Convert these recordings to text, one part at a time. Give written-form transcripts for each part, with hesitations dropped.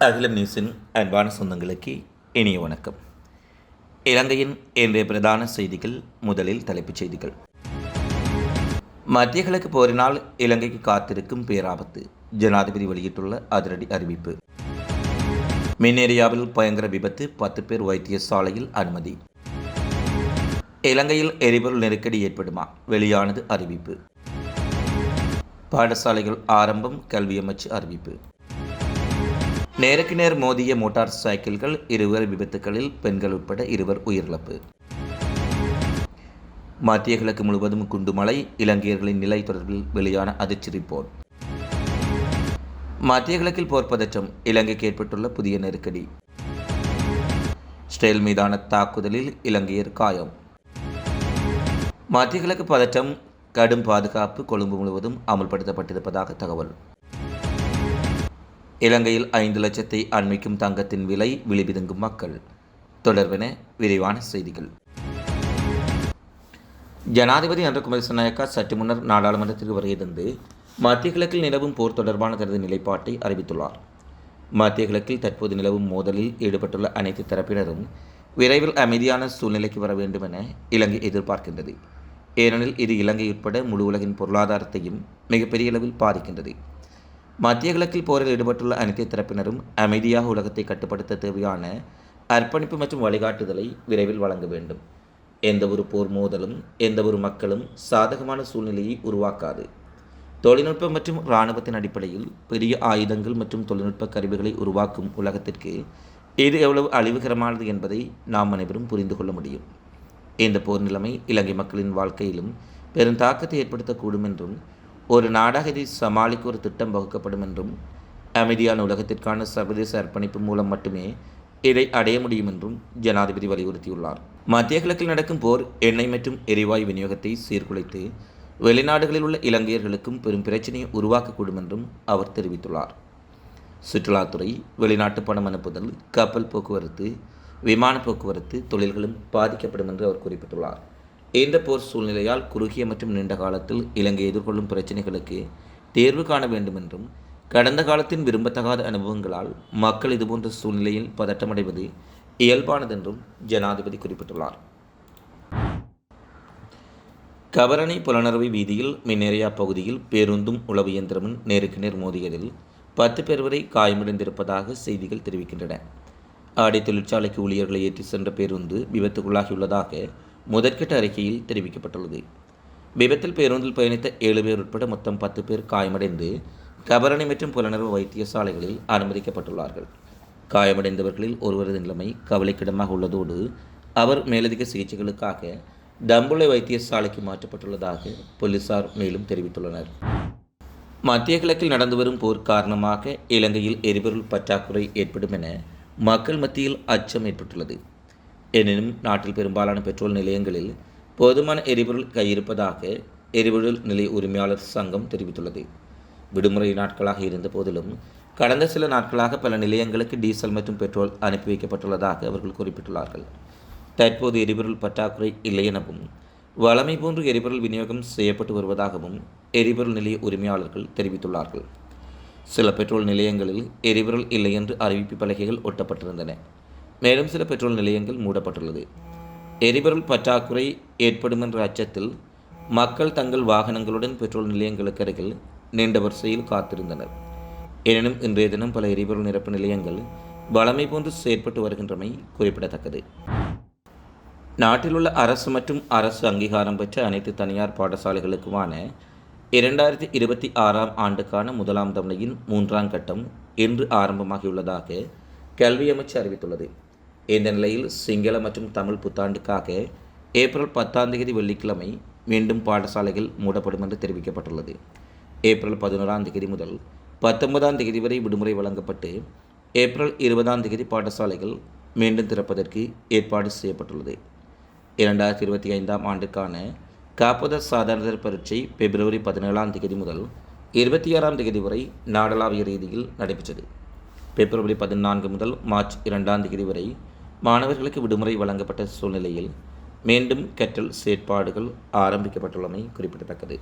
அகிலம் நியூஸின் அன்பான சொந்தங்களுக்கு இனிய வணக்கம். இலங்கையின் இன்றைய பிரதான செய்திகள். முதலில் தலைப்புச் செய்திகள். மத்திய கிழக்கு போரினால் இலங்கைக்கு காத்திருக்கும் பேராபத்து, ஜனாதிபதி வெளியிட்டுள்ள அதிரடி அறிவிப்பு. மின்னேரியாவில் பயங்கர விபத்து, 10 பேர் வைத்தியசாலையில் அனுமதி. இலங்கையில் எரிபொருள் நெருக்கடி ஏற்படுமா, வெளியானது அறிவிப்பு. பாடசாலைகள் ஆரம்பம், கல்வி அமைச்சு அறிவிப்பு. நேருக்கு நேர் மோதிய மோட்டார் சைக்கிள்கள், 2 விபத்துகளில் பெண்கள் உட்பட 2 உயிரிழப்பு. மத்திய கிழக்கு முழுவதும் குண்டுமழை, இலங்கையர்களின் நிலை தொடர்பில் வெளியான அதிர்ச்சி ரிப்போர்ட். மத்திய கிழக்கில் போர் பதற்றம், இலங்கைக்கு ஏற்பட்டுள்ள புதிய நெருக்கடி. இஸ்ரேல் மீதான தாக்குதலில் இலங்கையர் காயம். மத்திய கிழக்கு பதற்றம், கடும் பாதுகாப்பு கொழும்பு முழுவதும் அமல்படுத்தப்பட்டிருப்பதாக தகவல். இலங்கையில் 5 லட்சத்தை அண்மிக்கும் தங்கத்தின் விலை, விழிபிதுங்கும் மக்கள். தொடர்பென விரிவான செய்திகள். ஜனாதிபதி அன்றகுமார் திசாநாயக்கா சற்று முன்னர் நாடாளுமன்றத்திற்கு வருகை தந்து மத்திய கிழக்கில் நிலவும் போர் தொடர்பான தனது நிலைப்பாட்டை அறிவித்துள்ளார். மத்திய கிழக்கில் தற்போது நிலவும் மோதலில் ஈடுபட்டுள்ள அனைத்து தரப்பினரும் விரைவில் அமைதியான சூழ்நிலைக்கு வர வேண்டும் என இலங்கை எதிர்பார்க்கின்றது. ஏனெனில் இது இலங்கை உட்பட முழு உலகின் பொருளாதாரத்தையும் மிகப்பெரிய அளவில் பாதிக்கின்றது. மத்திய கிழக்கில் போரில் ஈடுபட்டுள்ள அனைத்து தரப்பினரும் அமைதியாக உலகத்தை கட்டுப்படுத்த தேவையான அர்ப்பணிப்பு மற்றும் வழிகாட்டுதலை விரைவில் வழங்க வேண்டும். எந்தவொரு போர் மோதலும் எந்தவொரு மக்களும் சாதகமான சூழ்நிலையை உருவாக்காது. தொழில்நுட்பம் மற்றும் இராணுவத்தின் அடிப்படையில் பெரிய ஆயுதங்கள் மற்றும் தொழில்நுட்ப கருவிகளை உருவாக்கும் உலகத்திற்கு இது எவ்வளவு அழிவுகரமானது என்பதை நாம் அனைவரும் புரிந்து கொள்ள முடியும். இந்த போர் நிலைமை இலங்கை மக்களின் வாழ்க்கையிலும் பெரும் தாக்கத்தை ஏற்படுத்தக்கூடும் என்றும், ஒரு நாடாக இதை சமாளிக்க ஒரு திட்டம் வகுக்கப்படும் என்றும், அமைதியான உலகத்திற்கான சர்வதேச அர்ப்பணிப்பு மூலம் மட்டுமே இதை அடைய முடியும் என்றும் ஜனாதிபதி வலியுறுத்தியுள்ளார். மத்திய கிழக்கில் நடக்கும் போர் எண்ணெய் மற்றும் எரிவாயு விநியோகத்தை சீர்குலைத்து வெளிநாடுகளில் உள்ள இலங்கையர்களுக்கும் பெரும் பிரச்சனையை உருவாக்கக்கூடும் என்றும் அவர் தெரிவித்துள்ளார். சுற்றுலாத்துறை, வெளிநாட்டு பணம் அனுப்புதல், கப்பல் போக்குவரத்து, விமான போக்குவரத்து தொழில்களும் பாதிக்கப்படும் என்று அவர் குறிப்பிட்டுள்ளார். இந்த போர் சூழ்நிலையால் குறுகிய மற்றும் நீண்ட காலத்தில் இலங்கை எதிர்கொள்ளும் பிரச்சினைகளுக்கு தீர்வு காண வேண்டும் என்றும், கடந்த காலத்தின் விரும்பத்தகாத அனுபவங்களால் மக்கள் இதுபோன்ற சூழ்நிலையில் பதட்டமடைவது இயல்பானதென்றும் ஜனாதிபதி குறிப்பிட்டுள்ளார். கபரணி புலனறுவை வீதியில் மின்னேரியா பகுதியில் பேருந்தும் உளவு இயந்திரமும் நேருக்கு நேர் மோதியதில் 10 பேர் வரை காயமடைந்திருப்பதாக செய்திகள் தெரிவிக்கின்றன. ஆடை தொழிற்சாலைக்கு ஊழியர்களை ஏற்றி சென்ற பேருந்து விபத்துக்குள்ளாகியுள்ளதாக முதற்கட்ட அறிக்கையில் தெரிவிக்கப்பட்டுள்ளது. விபத்தில் பேருந்தில் பயணித்த 7 பேர் உட்பட மொத்தம் 10 பேர் காயமடைந்து கபரணி மற்றும் புலனர்வு வைத்தியசாலைகளில் அனுமதிக்கப்பட்டுள்ளார்கள். காயமடைந்தவர்களில் ஒருவரது நிலைமை கவலைக்கிடமாக உள்ளதோடு அவர் மேலதிக சிகிச்சைகளுக்காக தம்புளை வைத்தியசாலைக்கு மாற்றப்பட்டுள்ளதாக போலீசார் மேலும் தெரிவித்துள்ளனர். மத்திய கிழக்கில் நடந்து வரும் போர் காரணமாக இலங்கையில் எரிபொருள் பற்றாக்குறை ஏற்படும் என மக்கள் மத்தியில் அச்சம் ஏற்பட்டுள்ளது. எனினும் நாட்டில் பெரும்பாலான பெட்ரோல் நிலையங்களில் போதுமான எரிபொருள் கையிருப்பதாக எரிபொருள் நிலைய உரிமையாளர் சங்கம் தெரிவித்துள்ளது. விடுமுறை நாட்களாக இருந்த போதிலும் கடந்த சில நாட்களாக பல நிலையங்களுக்கு டீசல் மற்றும் பெட்ரோல் அனுப்பி வைக்கப்பட்டுள்ளதாக அவர்கள் குறிப்பிட்டுள்ளார்கள். தற்போது எரிபொருள் பற்றாக்குறை இல்லை எனவும், வழமை போன்று எரிபொருள் விநியோகம் செய்யப்பட்டு வருவதாகவும் எரிபொருள் நிலைய உரிமையாளர்கள் தெரிவித்துள்ளார்கள். சில பெட்ரோல் நிலையங்களில் எரிபொருள் இல்லை என்று அறிவிப்பு பலகைகள் ஒட்டப்பட்டிருந்தன. மேலும் சில பெட்ரோல் நிலையங்கள் மூடப்பட்டுள்ளது. எரிபொருள் பற்றாக்குறை ஏற்படும் என்ற அச்சத்தில் மக்கள் தங்கள் வாகனங்களுடன் பெட்ரோல் நிலையங்களுக்கு அருகில் நீண்ட வரிசையில் காத்திருந்தனர். எனினும் இன்றைய தினம் பல எரிபொருள் நிரப்பு நிலையங்கள் வழமை போன்று செயற்பட்டு வருகின்றமை குறிப்பிடத்தக்கது. நாட்டில் உள்ள அரசு மற்றும் அரசு அங்கீகாரம் பெற்ற அனைத்து தனியார் பாடசாலைகளுக்குமான 2026ஆம் ஆண்டுக்கான முதலாம் தவணையின் 3ஆம் கட்டம் இன்று ஆரம்பமாகியுள்ளதாக கல்வி அமைச்சு அறிவித்துள்ளது. இந்த நிலையில் சிங்கள மற்றும் தமிழ் புத்தாண்டுக்காக ஏப்ரல் 10ஆம் தேதி வெள்ளிக்கிழமை மீண்டும் பாடசாலைகள் மூடப்படும் என்று தெரிவிக்கப்பட்டுள்ளது. ஏப்ரல் 11ஆம் தேதி முதல் 19ஆம் தேதி வரை விடுமுறை வழங்கப்பட்டு ஏப்ரல் 20ஆம் தேதி பாடசாலைகள் மீண்டும் திறப்பதற்கு ஏற்பாடு செய்யப்பட்டுள்ளது. 2025ஆம் ஆண்டுக்கான காப்பத சாதாரண பரீட்சை பிப்ரவரி 17ஆம் தேதி முதல் 26ஆம் தேதி வரை நாடளாவிய ரீதியில் நடைபெற்றது. பிப்ரவரி 14 முதல் மார்ச் 2ஆம் தேதி வரை மாணவர்களுக்கு விடுமுறை வழங்கப்பட்ட சூழ்நிலையில் மீண்டும் கற்றல் செயற்பாடுகள் ஆரம்பிக்கப்பட்டுள்ளமை குறிப்பிடத்தக்கது.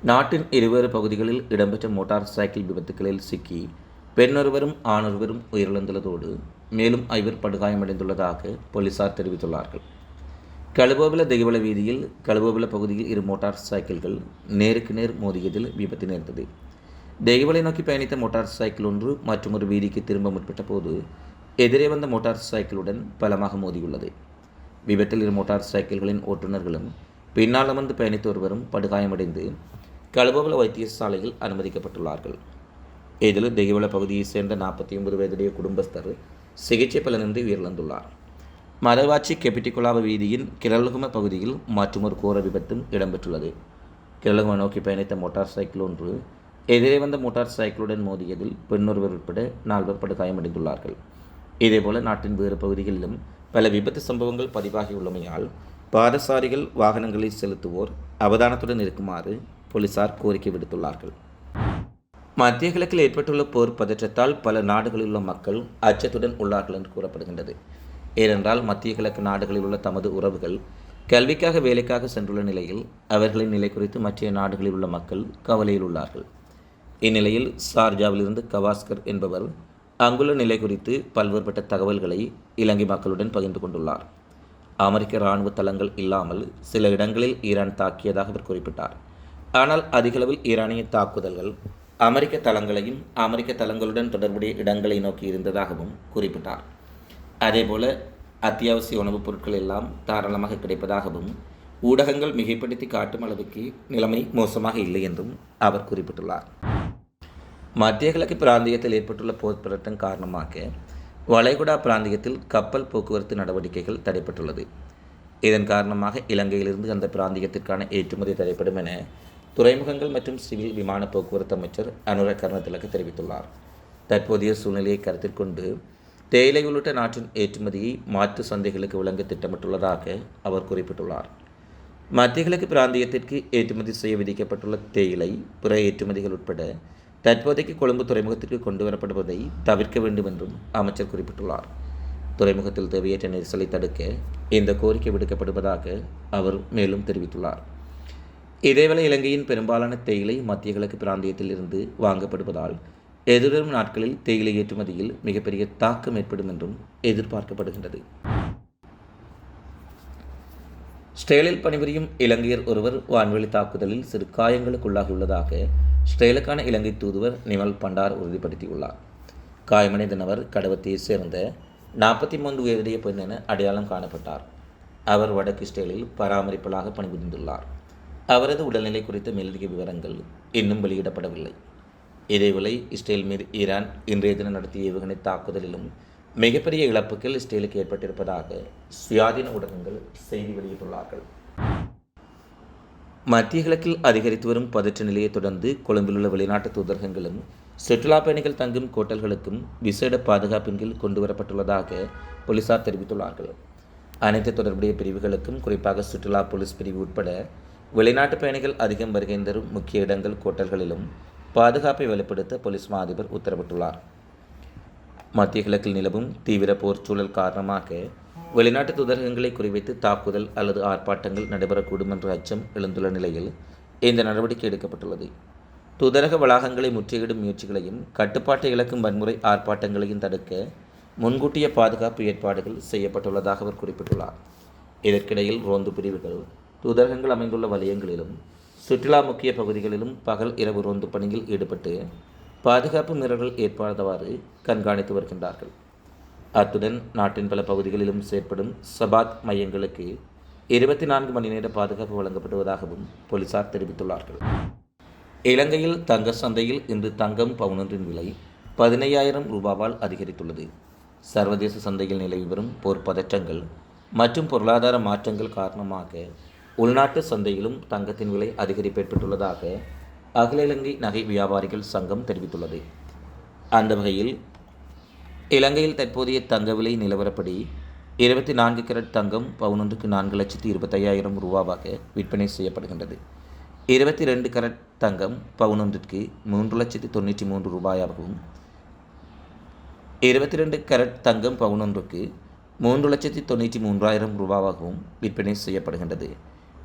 நாட்டின் இருவேறு பகுதிகளில் இடம்பெற்ற மோட்டார் சைக்கிள் விபத்துகளில் சிக்கி பெண்ணொருவரும் ஆணொருவரும் உயிரிழந்துள்ளதோடு மேலும் 5 படுகாயமடைந்துள்ளதாக போலீசார் தெரிவித்துள்ளார்கள். கழுபோவில தெய்வள வீதியில் கழுபோவில பகுதியில் 2 மோட்டார் சைக்கிள்கள் நேருக்கு நேர் மோதியதில் விபத்து நேர்ந்தது. தெய்வளை நோக்கி பயணித்த மோட்டார் சைக்கிள் ஒன்று மற்றொரு வீதிக்கு திரும்ப முற்பட்ட போது எதிரே வந்த மோட்டார் சைக்கிளுடன் பலமாக மோதியுள்ளது. விபத்தில் 2 மோட்டார் சைக்கிள்களின் ஓட்டுநர்களும் பின்னால் அமர்ந்து பயணித்த ஒருவரும் படுகாயமடைந்து கழுபோவில வைத்தியசாலையில் அனுமதிக்கப்பட்டுள்ளார்கள். இதில் தெய்வள பகுதியைச் சேர்ந்த 49 வயதுடைய குடும்பஸ்தர் சிகிச்சை பலனின்றி உயிரிழந்துள்ளார். மதவாச்சி கெபிட்டிகுலாவ வீதியின் கிரல்கும பகுதியில் மற்றொரு கோர விபத்தும் இடம்பெற்றுள்ளது. கிரல்கும நோக்கி பயணித்த மோட்டார் சைக்கிள் ஒன்று எதிரே வந்த மோட்டார் சைக்கிளுடன் மோதியதில் பெண்ணொருவர் உட்பட 4 படுகாயமடைந்துள்ளார்கள். இதேபோல நாட்டின் வேறு பகுதிகளிலும் பல விபத்து சம்பவங்கள் பதிவாகியுள்ளமையால் பாதசாரிகள் வாகனங்களில் செலுத்துவோர் அவதானத்துடன் இருக்குமாறு போலீசார் கோரிக்கை விடுத்துள்ளார்கள். மத்திய கிழக்கில் ஏற்பட்டுள்ள போர் பதற்றத்தால் பல நாடுகளில் உள்ள மக்கள் அச்சத்துடன் உள்ளார்கள் என்று கூறப்படுகின்றது. ஏனென்றால் மத்திய கிழக்கு நாடுகளில் உள்ள தமது உறவுகள் கல்விக்காக வேலைக்காக சென்றுள்ள நிலையில் அவர்களின் நிலை குறித்து மற்ற நாடுகளில் உள்ள மக்கள் கவலையில் உள்ளார்கள். இந்நிலையில் ஷார்ஜாவிலிருந்து கவாஸ்கர் என்பவர் அங்குள்ள நிலை குறித்து பல்வேறுபட்ட தகவல்களை இலங்கை மக்களுடன் பகிர்ந்து கொண்டுள்ளார். அமெரிக்க இராணுவ தளங்கள் இல்லாமல் சில இடங்களில் ஈரான் தாக்கியதாக அவர் குறிப்பிட்டார். ஆனால் அதிகளவில் ஈரானிய தாக்குதல்கள் அமெரிக்க தளங்களையும் அமெரிக்க தளங்களுடன் தொடர்புடைய இடங்களை நோக்கி இருந்ததாகவும் குறிப்பிட்டார். அதேபோல அத்தியாவசிய உணவுப் பொருட்கள் எல்லாம் தாராளமாக கிடைப்பதாகவும் ஊடகங்கள் மிகைப்படுத்தி காட்டும் அளவுக்கு நிலைமை மோசமாக இல்லை என்றும் அவர் குறிப்பிட்டுள்ளார். மத்திய கிழக்கு பிராந்தியத்தில் ஏற்பட்டுள்ள போர் பதட்டம் காரணமாக வளைகுடா பிராந்தியத்தில் கப்பல் போக்குவரத்து நடவடிக்கைகள் தடைப்பட்டுள்ளது. இதன் காரணமாக இலங்கையிலிருந்து அந்த பிராந்தியத்திற்கான ஏற்றுமதி தடைப்படும் என துறைமுகங்கள் மற்றும் சிவில் விமான போக்குவரத்து அமைச்சர் அனுர கருணதிலக தெரிவித்துள்ளார். தற்போதைய சூழ்நிலையை கருத்தில் கொண்டு தேயிலை உள்ளிட்ட நாட்டின் ஏற்றுமதியை மாற்று சந்தைகளுக்கு வழங்க திட்டமிட்டுள்ளதாக அவர் குறிப்பிட்டுள்ளார். மத்திய கிழக்கு பிராந்தியத்திற்கு ஏற்றுமதி செய்ய விதிக்கப்பட்டுள்ள தேயிலை பிற ஏற்றுமதிகள் உட்பட தற்போதைக்கு கொழும்பு துறைமுகத்திற்கு கொண்டு வரப்படுவதை தவிர்க்க வேண்டும் என்றும் அமைச்சர் குறிப்பிட்டுள்ளார். துறைமுகத்தில் தேவையற்ற நெரிசலை தடுக்க இந்த கோரிக்கை விடுக்கப்படுவதாக அவர் மேலும் தெரிவித்துள்ளார். இதேவேளை இலங்கையின் பெரும்பாலான தேயிலை மத்திய கிழக்கு பிராந்தியத்தில் இருந்து வாங்கப்படுவதால் எதிர்வரும் நாட்களில் தேயிலை ஏற்றுமதியில் மிகப்பெரிய தாக்கம் ஏற்படும் என்றும் எதிர்பார்க்கப்படுகின்றது. ஸ்டேலில் பணிபுரியும் இலங்கையர் ஒருவர் வான்வெளி தாக்குதலில் சிறு காயங்களுக்குள்ளாகியுள்ளதாக ஸ்டேலுக்கான இலங்கை தூதுவர் நிமல் பண்டார் உறுதிப்படுத்தியுள்ளார். காயமடைந்த நபர் கடவத்தையைச் சேர்ந்த 43 வயதுடைய பெண் என அடையாளம் காணப்பட்டார். அவர் வடக்கு ஸ்டேலில் பராமரிப்பாளராக பணிபுரிந்துள்ளார். அவரது உடல்நிலை குறித்த மேலதிக விவரங்கள் இன்னும் வெளியிடப்படவில்லை. இதேவேளை இஸ்ரேல் மீது ஈரான் இன்றைய தினம் நடத்திய ஏவுகணை தாக்குதலிலும் மிகப்பெரிய இழப்புகள் இஸ்ரேலுக்கு ஏற்பட்டிருப்பதாக சுயாதீன ஊடகங்கள் செய்தி வெளியிட்டுள்ளார்கள். மத்திய கிழக்கில் அதிகரித்து வரும் பதற்ற நிலையை தொடர்ந்து கொழும்பில் உள்ள வெளிநாட்டு தூதரகங்களும் சுற்றுலா பயணிகள் தங்கும் கோட்டல்களுக்கும் விசேட பாதுகாப்பின் கீழ் கொண்டுவரப்பட்டுள்ளதாக போலீசார் தெரிவித்துள்ளார்கள். அனைத்து தொடர்புடைய பிரிவுகளுக்கும் குறிப்பாக சுற்றுலா போலீஸ் பிரிவு உட்பட வெளிநாட்டு பயணிகள் அதிகம் வருகை தரும் முக்கிய இடங்கள் கோட்டல்களிலும் பாதுகாப்பை வலுப்படுத்த போலீஸ் மா அதிபர் உத்தரவிட்டுள்ளார். மத்திய கிழக்கில் நிலவும் தீவிர போர் சூழல் காரணமாக வெளிநாட்டு தூதரகங்களை குறிவைத்து தாக்குதல் அல்லது ஆர்ப்பாட்டங்கள் நடைபெறக்கூடும் என்ற அச்சம் எழுந்துள்ள நிலையில் இந்த நடவடிக்கை எடுக்கப்பட்டுள்ளது. தூதரக வளாகங்களை முற்றுகையிடும் முயற்சிகளையும் கட்டுப்பாட்டை இழக்கும் வன்முறை ஆர்ப்பாட்டங்களையும் தடுக்க முன்கூட்டிய பாதுகாப்பு ஏற்பாடுகள் செய்யப்பட்டுள்ளதாக அவர் குறிப்பிட்டுள்ளார். இதற்கிடையில் ரோந்து பிரிவுகள் தூதரகங்கள் அமைந்துள்ள வலயங்களிலும் சுற்றுலா முக்கிய பகுதிகளிலும் பகல் இரவு ரோந்து பணியில் ஈடுபட்டு பாதுகாப்பு மீறல்கள் ஏற்படாதவாறு கண்காணித்து வருகின்றார்கள். அத்துடன் நாட்டின் பல பகுதிகளிலும் செயற்படும் சபாத் மையங்களுக்கு 24 மணி நேர பாதுகாப்பு வழங்கப்படுவதாகவும் போலீசார் தெரிவித்துள்ளார்கள். இலங்கையில் தங்க சந்தையில் இன்று தங்கம் பவுனொன்றின் விலை 15,000 ரூபாவால் அதிகரித்துள்ளது. சர்வதேச சந்தையில் நிலவி வரும் போர் பதற்றங்கள் மற்றும் பொருளாதார மாற்றங்கள் காரணமாக உள்நாட்டு சந்தையிலும் தங்கத்தின் விலை அதிகரிப்பு ஏற்பட்டுள்ளதாக அகில இலங்கை நகை வியாபாரிகள் சங்கம் தெரிவித்துள்ளது. அந்த வகையில் இலங்கையில் தற்போதைய தங்க விலை நிலவரப்படி 24 கேரட் தங்கம் பவுனொன்றுக்கு 4,25,000 ரூபாவாக விற்பனை செய்யப்படுகின்றது. 22 கேரட் தங்கம் பவுனொன்றிற்கு 3,93,000 ரூபாயாகவும் 22 கேரட் தங்கம் பவுனொன்றுக்கு 3,93,000 ரூபாவாகவும் விற்பனை செய்யப்படுகின்றது.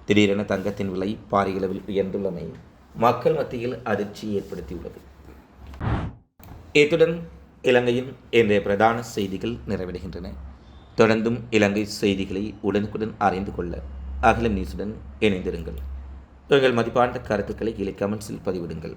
திடீரென தங்கத்தின் விலை பாரிய அளவில் உயர்ந்துள்ளமை மக்கள் மத்தியில் அதிர்ச்சியை ஏற்படுத்தியுள்ளது. இத்துடன் இலங்கையின் இன்றைய பிரதான செய்திகள் நிறைவடைகின்றன. தொடர்ந்தும் இலங்கை செய்திகளை உடனுக்குடன் அறிந்து கொள்ள அகிலம் நியூஸுடன் இணைந்திருங்கள். உங்கள் மதிப்பான கருத்துக்களை கீழே கமெண்ட்ஸில் பதிவிடுங்கள்.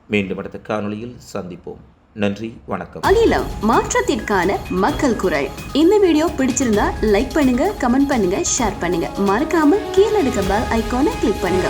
மீண்டும் அடுத்த காணொளியில் சந்திப்போம். நன்றி, வணக்கம். அகிலம் மாற்றத்திற்கான மக்கள் குரல். இந்த வீடியோ பிடிச்சிருந்தா லைக் பண்ணுங்க, கமெண்ட் பண்ணுங்க, ஷேர் பண்ணுங்க. மறக்காம கீழே இருக்க பெல் ஐகானை கிளிக் பண்ணுங்க.